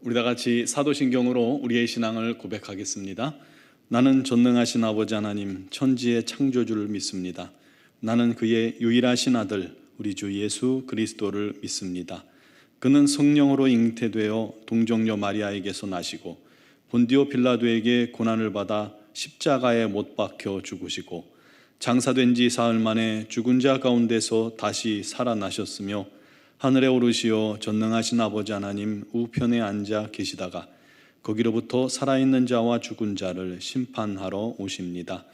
우리 다 같이 사도신경으로 우리의 신앙을 고백하겠습니다. 나는 전능하신 아버지 하나님 천지의 창조주를 믿습니다. 나는 그의 유일하신 아들 우리 주 예수 그리스도를 믿습니다. 그는 성령으로 잉태되어 동정녀 마리아에게서 나시고 본디오 빌라도에게 고난을 받아 십자가에 못 박혀 죽으시고 장사된 지 사흘 만에 죽은 자 가운데서 다시 살아나셨으며 하늘에 오르시어 전능하신 아버지 하나님 우편에 앉아 계시다가 거기로부터 살아있는 자와 죽은 자를 심판하러 오십니다.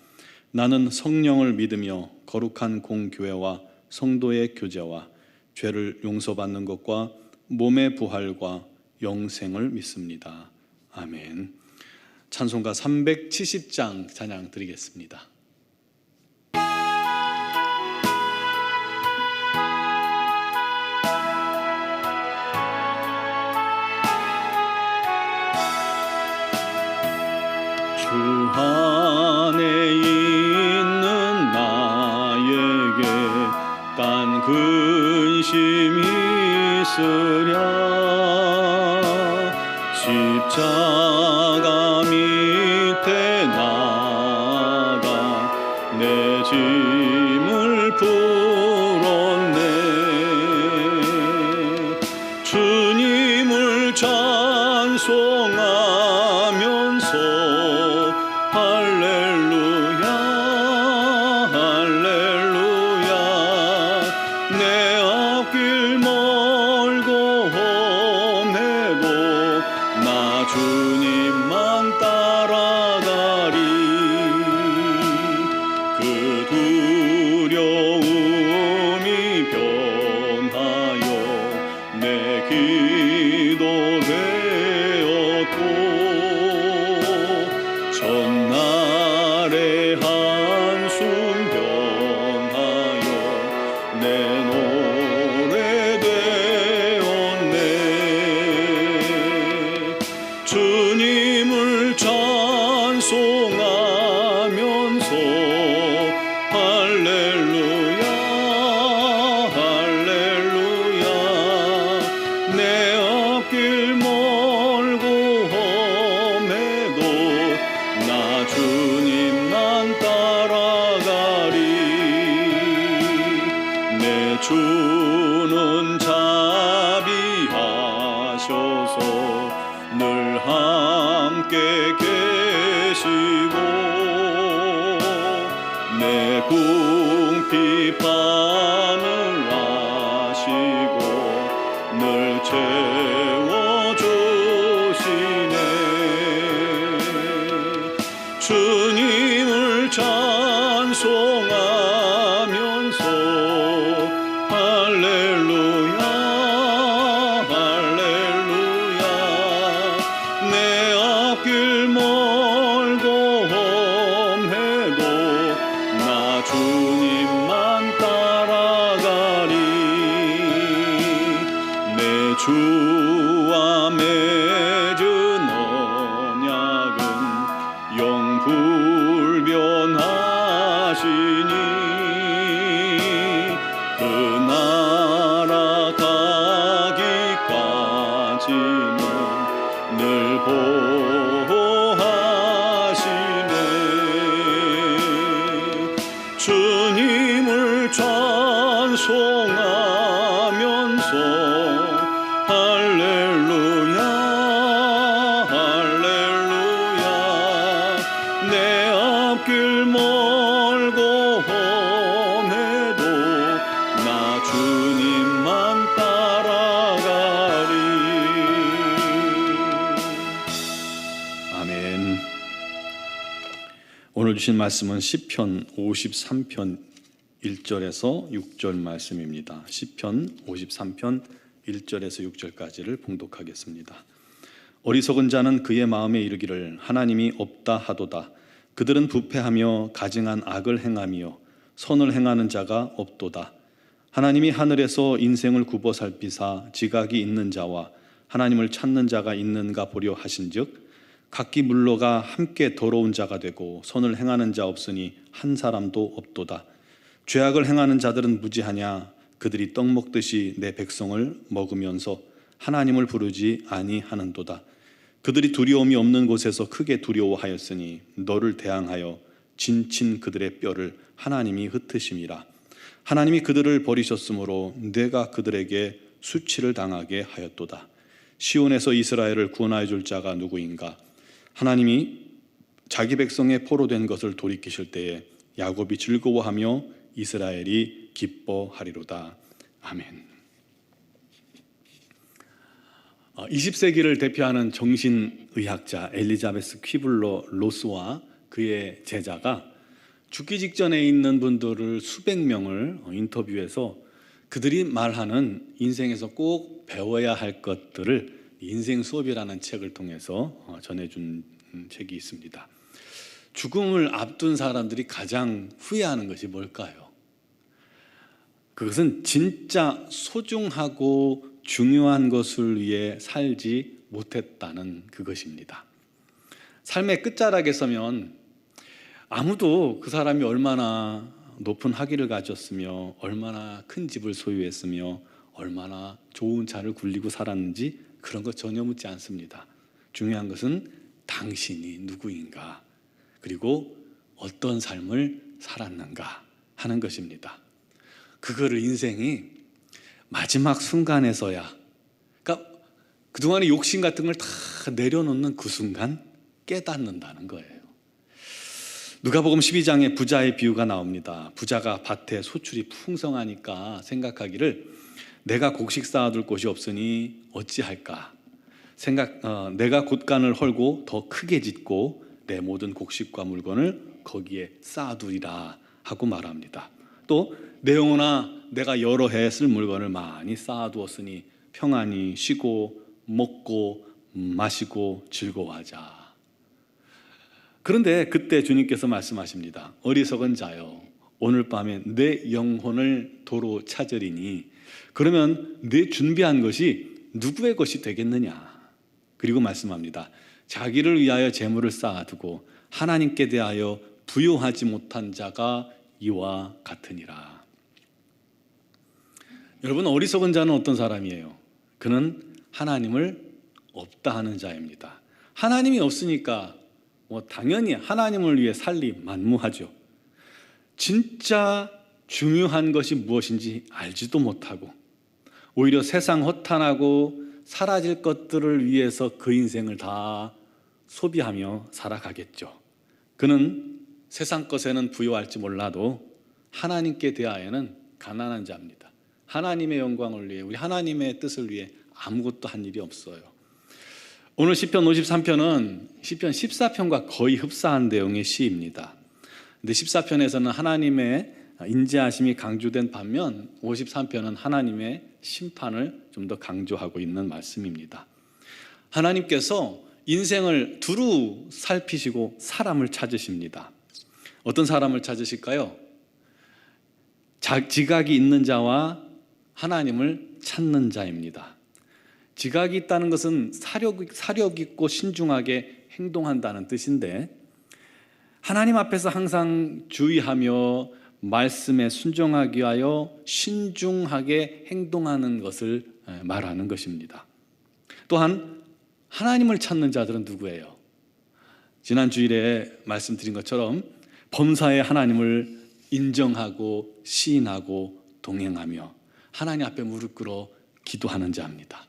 나는 성령을 믿으며 거룩한 공교회와 성도의 교제와 죄를 용서받는 것과 몸의 부활과 영생을 믿습니다. 아멘. 찬송가 370장 찬양 드리겠습니다. 주 안에 있는 나에게 딴 근심이 있으랴 십자가 밑에 나가 내 짐을 풀었네 주님을 찬송하면서 할렐루야 할렐루야 내 앞길 멀고 험해도 나 주님만 따라가리 그 두려움이 변하여 내 기도 되었고 전날의 한숨 변하여 내 노래 되었네 주님을 찬송하면서 할렐루야 할렐루야 내 앞길 멀고 험해도 나 주님만 따라가리 내 주는 자비하셔서 늘 함께 계시고 내 궁핍함을 아시고 늘 채워주시네 주님을 찬송하면서 할렐루야 할렐루야 내 앞길 멀고 험해도 나 주님만 따라가리 내 주와 맺은 언약은 영불변하시니 그 나라 가기까지는 늘 보호하시네 주님을 찬송하면서 할렐루야 할렐루야 내 앞길 멀고 험해도 나 주님만 따라가리 아멘. 오늘 주신 말씀은 시편 53편 1절에서 6절 말씀입니다. 시편 53편 1절에서 6절까지를 봉독하겠습니다. 어리석은 자는 그의 마음에 이르기를 하나님이 없다 하도다. 그들은 부패하며 가증한 악을 행하며 선을 행하는 자가 없도다. 하나님이 하늘에서 인생을 굽어 살피사 지각이 있는 자와 하나님을 찾는 자가 있는가 보려 하신즉 각기 물러가 함께 더러운 자가 되고 선을 행하는 자 없으니 한 사람도 없도다. 죄악을 행하는 자들은 무지하냐 그들이 떡 먹듯이 내 백성을 먹으면서 하나님을 부르지 아니하는도다. 그들이 두려움이 없는 곳에서 크게 두려워하였으니 너를 대항하여 진친 그들의 뼈를 하나님이 흩으심이라. 하나님이 그들을 버리셨으므로 내가 그들에게 수치를 당하게 하였도다. 시온에서 이스라엘을 구원하여 줄 자가 누구인가? 하나님이 자기 백성의 포로된 것을 돌이키실 때에 야곱이 즐거워하며 이스라엘이 기뻐하리로다. 아멘. 20세기를 대표하는 정신의학자 엘리자베스 퀴블러 로스와 그의 제자가 죽기 직전에 있는 분들을 수백 명을 인터뷰해서 그들이 말하는 인생에서 꼭 배워야 할 것들을 인생 수업이라는 책을 통해서 전해준 책이 있습니다. 죽음을 앞둔 사람들이 가장 후회하는 것이 뭘까요? 그것은 진짜 소중하고 중요한 것을 위해 살지 못했다는 그것입니다. 삶의 끝자락에 서면 아무도 그 사람이 얼마나 높은 학위를 가졌으며 얼마나 큰 집을 소유했으며 얼마나 좋은 차를 굴리고 살았는지 그런 것 전혀 묻지 않습니다. 중요한 것은 당신이 누구인가, 그리고 어떤 삶을 살았는가 하는 것입니다. 그거를 인생이 마지막 순간에서야, 그러니까 그동안의 욕심 같은 걸 다 내려놓는 그 순간 깨닫는다는 거예요. 누가복음 12장에 부자의 비유가 나옵니다. 부자가 밭에 소출이 풍성하니까 생각하기를 내가 곡식 쌓아둘 곳이 없으니 어찌할까? 내가 곳간을 헐고 더 크게 짓고 내 모든 곡식과 물건을 거기에 쌓아두리라 하고 말합니다. 또 내 영혼아, 내가 여러 해 쓸 물건을 많이 쌓아두었으니 평안히 쉬고 먹고 마시고 즐거워하자. 그런데 그때 주님께서 말씀하십니다. 어리석은 자여, 오늘 밤에 내 영혼을 도로 찾으리니 그러면 내 준비한 것이 누구의 것이 되겠느냐. 그리고 말씀합니다. 자기를 위하여 재물을 쌓아두고 하나님께 대하여 부요하지 못한 자가 이와 같으니라. 여러분, 어리석은 자는 어떤 사람이에요? 그는 하나님을 없다 하는 자입니다. 하나님이 없으니까 당연히 하나님을 위해 살리 만무하죠. 진짜 중요한 것이 무엇인지 알지도 못하고 오히려 세상 허탄하고 사라질 것들을 위해서 그 인생을 다 소비하며 살아가겠죠. 그는 세상 것에는 부요할지 몰라도 하나님께 대하여는 가난한 자입니다. 하나님의 영광을 위해, 우리 하나님의 뜻을 위해 아무것도 한 일이 없어요. 오늘 시편 53편은 시편 14편과 거의 흡사한 내용의 시입니다. 근데 14편에서는 하나님의 인자하심이 강조된 반면 53편은 하나님의 심판을 좀 더 강조하고 있는 말씀입니다. 하나님께서 인생을 두루 살피시고 사람을 찾으십니다. 어떤 사람을 찾으실까요? 지각이 있는 자와 하나님을 찾는 자입니다. 지각이 있다는 것은 사력 있고 신중하게 행동한다는 뜻인데, 하나님 앞에서 항상 주의하며 말씀에 순종하기 위하여 신중하게 행동하는 것을 말하는 것입니다. 또한 하나님을 찾는 자들은 누구예요? 지난 주일에 말씀드린 것처럼 범사에 하나님을 인정하고 시인하고 동행하며 하나님 앞에 무릎 꿇어 기도하는 자입니다.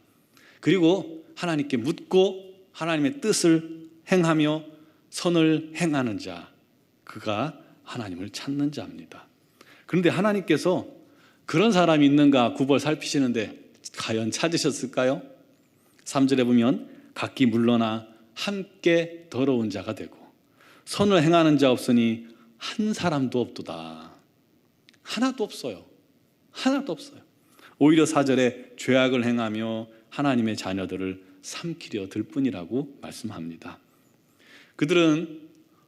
그리고 하나님께 묻고 하나님의 뜻을 행하며 선을 행하는 자, 그가 하나님을 찾는 자입니다. 그런데 하나님께서 그런 사람이 있는가 굽어 살피시는데 과연 찾으셨을까요? 3절에 보면 각기 물러나 함께 더러운 자가 되고 선을 행하는 자 없으니 한 사람도 없도다. 하나도 없어요. 하나도 없어요. 오히려 4절에 죄악을 행하며 하나님의 자녀들을 삼키려 들 뿐이라고 말씀합니다. 그들은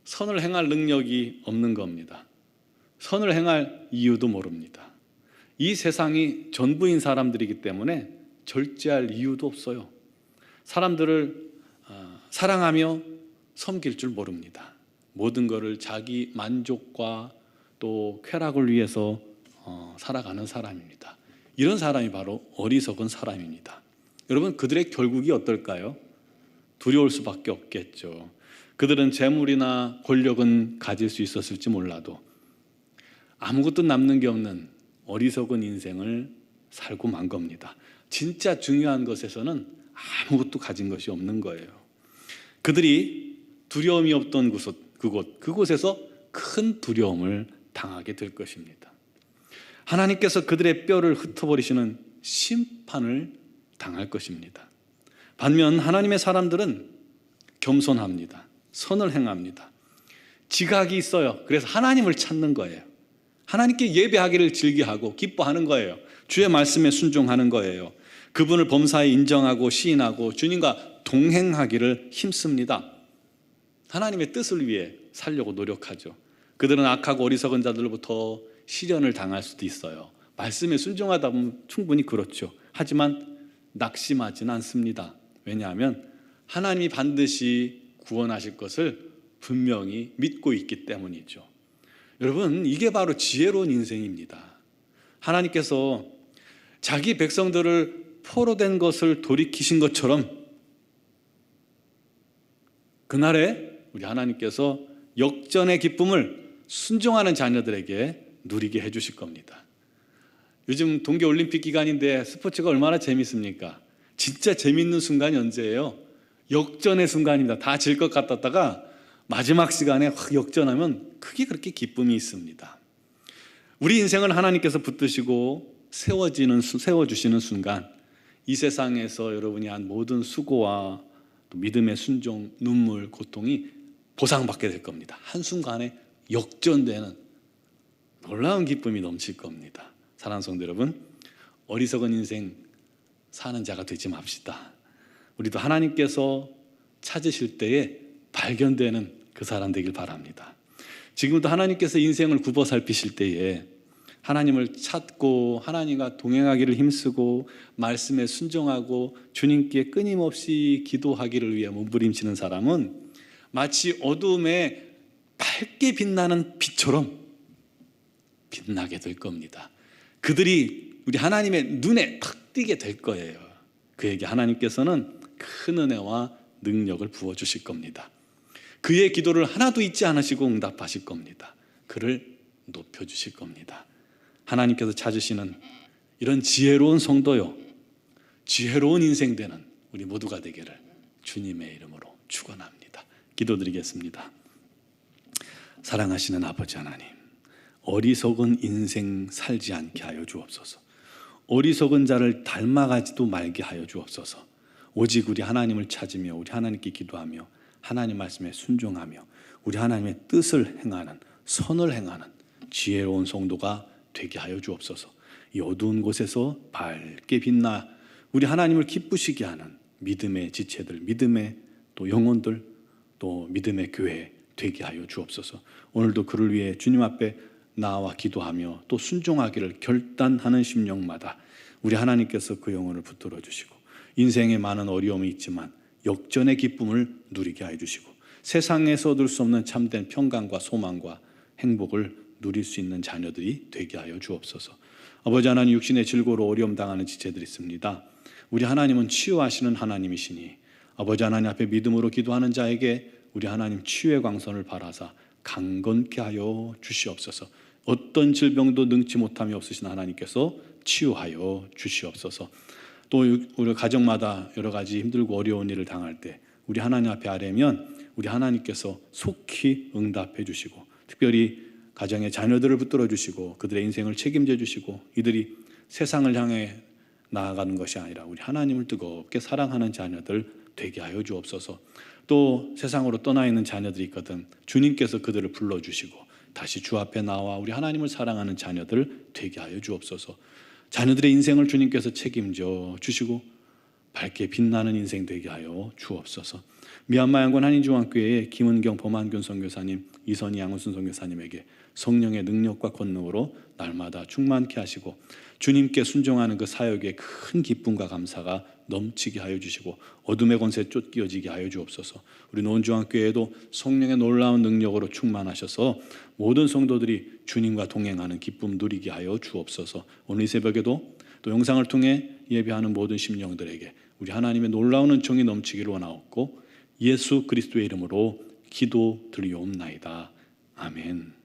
선을 행할 능력이 없는 겁니다. 선을 행할 이유도 모릅니다. 이 세상이 전부인 사람들이기 때문에 절제할 이유도 없어요. 사람들을 사랑하며 섬길 줄 모릅니다. 모든 것을 자기 만족과 또 쾌락을 위해서 살아가는 사람입니다. 이런 사람이 바로 어리석은 사람입니다. 여러분, 그들의 결국이 어떨까요? 두려울 수밖에 없겠죠. 그들은 재물이나 권력은 가질 수 있었을지 몰라도 아무것도 남는 게 없는 어리석은 인생을 살고 만 겁니다. 진짜 중요한 것에서는 아무것도 가진 것이 없는 거예요. 그들이 두려움이 없던 그곳에서 큰 두려움을 당하게 될 것입니다. 하나님께서 그들의 뼈를 흩어버리시는 심판을 당할 것입니다. 반면 하나님의 사람들은 겸손합니다. 선을 행합니다. 지각이 있어요. 그래서 하나님을 찾는 거예요. 하나님께 예배하기를 즐겨하고 기뻐하는 거예요. 주의 말씀에 순종하는 거예요. 그분을 범사에 인정하고 시인하고 주님과 동행하기를 힘씁니다. 하나님의 뜻을 위해 살려고 노력하죠. 그들은 악하고 어리석은 자들로부터 시련을 당할 수도 있어요. 말씀에 순종하다 보면 충분히 그렇죠. 하지만 낙심하지는 않습니다. 왜냐하면 하나님이 반드시 구원하실 것을 분명히 믿고 있기 때문이죠. 여러분, 이게 바로 지혜로운 인생입니다. 하나님께서 자기 백성들을 포로된 것을 돌이키신 것처럼 그날에 우리 하나님께서 역전의 기쁨을 순종하는 자녀들에게 누리게 해주실 겁니다. 요즘 동계올림픽 기간인데 스포츠가 얼마나 재밌습니까? 진짜 재밌는 순간이 언제예요? 역전의 순간입니다. 다 질 것 같았다가 마지막 시간에 확 역전하면 그게 그렇게 기쁨이 있습니다. 우리 인생을 하나님께서 붙드시고 세워주시는 순간, 이 세상에서 여러분이 한 모든 수고와 또 믿음의 순종, 눈물, 고통이 보상받게 될 겁니다. 한순간에 역전되는 놀라운 기쁨이 넘칠 겁니다. 사랑하는 성도 여러분, 어리석은 인생 사는 자가 되지 맙시다. 우리도 하나님께서 찾으실 때에 발견되는 그 사람 되길 바랍니다. 지금도 하나님께서 인생을 굽어 살피실 때에 하나님을 찾고 하나님과 동행하기를 힘쓰고 말씀에 순종하고 주님께 끊임없이 기도하기를 위해 몸부림치는 사람은 마치 어둠에 밝게 빛나는 빛처럼 빛나게 될 겁니다. 그들이 우리 하나님의 눈에 탁 띄게 될 거예요. 그에게 하나님께서는 큰 은혜와 능력을 부어주실 겁니다. 그의 기도를 하나도 잊지 않으시고 응답하실 겁니다. 그를 높여주실 겁니다. 하나님께서 찾으시는 이런 지혜로운 성도요, 지혜로운 인생 되는 우리 모두가 되기를 주님의 이름으로 축원합니다. 기도드리겠습니다. 사랑하시는 아버지 하나님, 어리석은 인생 살지 않게 하여 주옵소서. 어리석은 자를 닮아가지도 말게 하여 주옵소서. 오직 우리 하나님을 찾으며 우리 하나님께 기도하며 하나님 말씀에 순종하며 우리 하나님의 뜻을 행하는, 선을 행하는 지혜로운 성도가 되게 하여 주옵소서. 이 어두운 곳에서 밝게 빛나 우리 하나님을 기쁘시게 하는 믿음의 지체들, 믿음의 또 영혼들, 또 믿음의 교회 되게 하여 주옵소서. 오늘도 그를 위해 주님 앞에 나와 기도하며 또 순종하기를 결단하는 심령마다 우리 하나님께서 그 영혼을 붙들어 주시고 인생에 많은 어려움이 있지만 역전의 기쁨을 누리게 하여 주시고 세상에서 얻을 수 없는 참된 평강과 소망과 행복을 누릴 수 있는 자녀들이 되게 하여 주옵소서. 아버지 하나님, 육신의 질고로 어려움 당하는 지체들이 있습니다. 우리 하나님은 치유하시는 하나님이시니 아버지 하나님 앞에 믿음으로 기도하는 자에게 우리 하나님 치유의 광선을 발하사 강건케 하여 주시옵소서. 어떤 질병도 능치 못함이 없으신 하나님께서 치유하여 주시옵소서. 또 우리 가정마다 여러 가지 힘들고 어려운 일을 당할 때 우리 하나님 앞에 아뢰면 우리 하나님께서 속히 응답해 주시고 특별히 가정의 자녀들을 붙들어 주시고 그들의 인생을 책임져 주시고 이들이 세상을 향해 나아가는 것이 아니라 우리 하나님을 뜨겁게 사랑하는 자녀들 되게 하여 주옵소서. 또 세상으로 떠나 있는 자녀들이 있거든 주님께서 그들을 불러주시고 다시 주 앞에 나와 우리 하나님을 사랑하는 자녀들 되게 하여 주옵소서. 자녀들의 인생을 주님께서 책임져 주시고 밝게 빛나는 인생 되게 하여 주옵소서. 미얀마 양곤 한인중앙교회의 김은경 범한균 선교사님, 이선희 양은순 선교사님에게 성령의 능력과 권능으로 날마다 충만케 하시고 주님께 순종하는 그 사역에 큰 기쁨과 감사가 넘치게 하여 주시고 어둠의 권세에 쫓겨지게 하여 주옵소서. 우리 노원중앙교회에도 성령의 놀라운 능력으로 충만하셔서 모든 성도들이 주님과 동행하는 기쁨 누리게 하여 주옵소서. 오늘 이 새벽에도 또 영상을 통해 예배하는 모든 심령들에게 우리 하나님의 놀라운 은총이 넘치기를 원하옵고 예수 그리스도의 이름으로 기도드리옵나이다. 아멘.